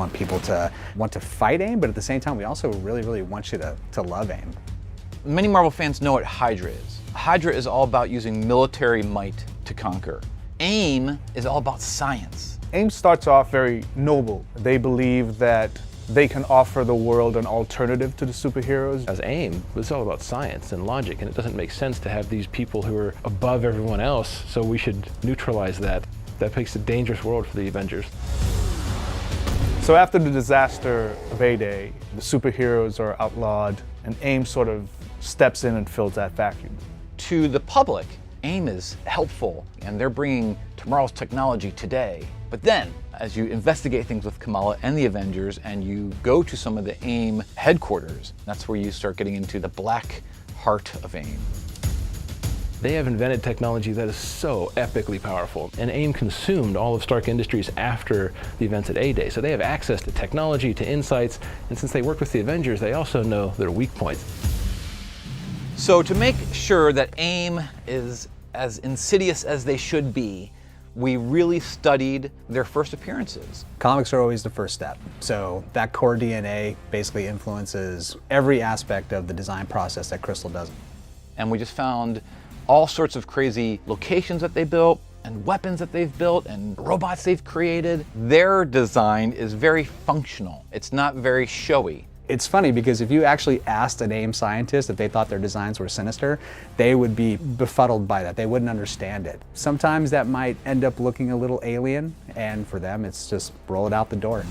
want people to want to fight AIM, but at the same time, we also really want you to love AIM. Many Marvel fans know what Hydra is. Hydra is all about using military might to conquer. AIM is all about science. AIM starts off very noble. They believe that they can offer the world an alternative to the superheroes. As AIM, it's all about science and logic, and it doesn't make sense to have these people who are above everyone else, so we should neutralize that. That makes a dangerous world for the Avengers. So after the disaster of A-Day, the superheroes are outlawed, and AIM sort of steps in and fills that vacuum. To the public, AIM is helpful, and they're bringing tomorrow's technology today. But then, as you investigate things with Kamala and the Avengers, and you go to some of the AIM headquarters, that's where you start getting into the black heart of AIM. They have invented technology that is so epically powerful, and AIM consumed all of Stark Industries after the events at A-Day. So they have access to technology, to insights, and since they work with the Avengers, they also know their weak points. So to make sure that AIM is as insidious as they should be, we really studied their first appearances. Comics are always the first step. So that core DNA basically influences every aspect of the design process that Crystal does. And we just found all sorts of crazy locations that they built, and weapons that they've built, and robots they've created. Their design is very functional. It's not very showy. It's funny because if you actually asked an AIM scientist if they thought their designs were sinister, they would be befuddled by that. They wouldn't understand it. Sometimes that might end up looking a little alien, and for them it's just roll it out the door.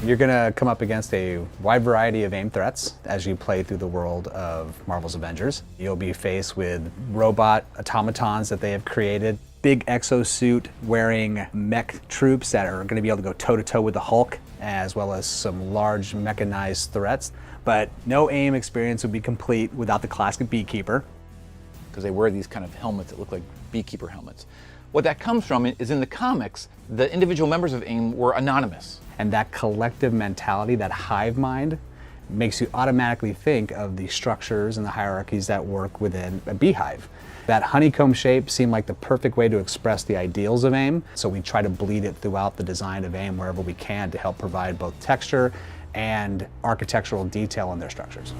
You're gonna come up against a wide variety of AIM threats as you play through the world of Marvel's Avengers. You'll be faced with robot automatons that they have created, big exosuit wearing mech troops that are gonna be able to go toe-to-toe with the Hulk, as well as some large mechanized threats. But no AIM experience would be complete without the classic beekeeper. Because they wear these kind of helmets that look like beekeeper helmets. What that comes from is in the comics, the individual members of AIM were anonymous. And that collective mentality, that hive mind, makes you automatically think of the structures and the hierarchies that work within a beehive. That honeycomb shape seemed like the perfect way to express the ideals of AIM, so we try to bleed it throughout the design of AIM wherever we can to help provide both texture and architectural detail in their structures.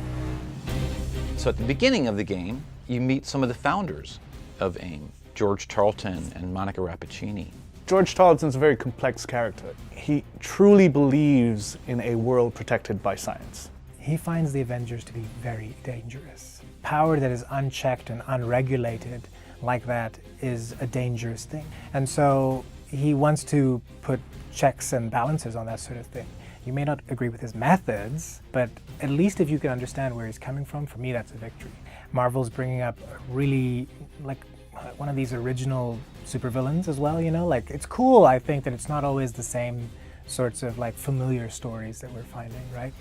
So at the beginning of the game, you meet some of the founders of AIM, George Tarleton and Monica Rappaccini. George Tarleton's a very complex character. He truly believes in a world protected by science. He finds the Avengers to be very dangerous. Power that is unchecked and unregulated like that is a dangerous thing. And so he wants to put checks and balances on that sort of thing. You may not agree with his methods, but at least if you can understand where he's coming from, for me that's a victory. Marvel's bringing up really like one of these original supervillains as well, you know? Like, it's cool, I think, that it's not always the same sorts of like familiar stories that we're finding, right?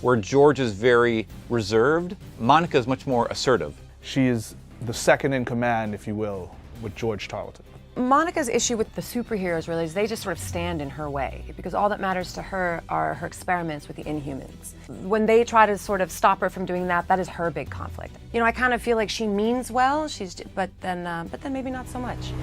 Where George is very reserved, Monica is much more assertive. She is the second in command, if you will, with George Tarleton. Monica's issue with the superheroes really is they just sort of stand in her way, because all that matters to her are her experiments with the Inhumans. When they try to sort of stop her from doing that, that is her big conflict. You know, I kind of feel like she means well, but then maybe not so much.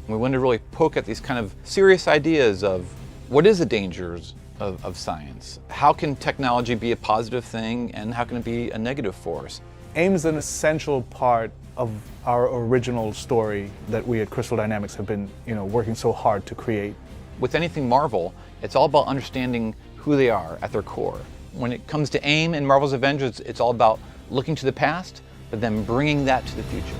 We wanted to really poke at these kind of serious ideas of what is the dangers of science? How can technology be a positive thing, and how can it be a negative force? AIM is an essential part of our original story that we at Crystal Dynamics have been, working so hard to create. With anything Marvel, it's all about understanding who they are at their core. When it comes to AIM and Marvel's Avengers, it's all about looking to the past, but then bringing that to the future.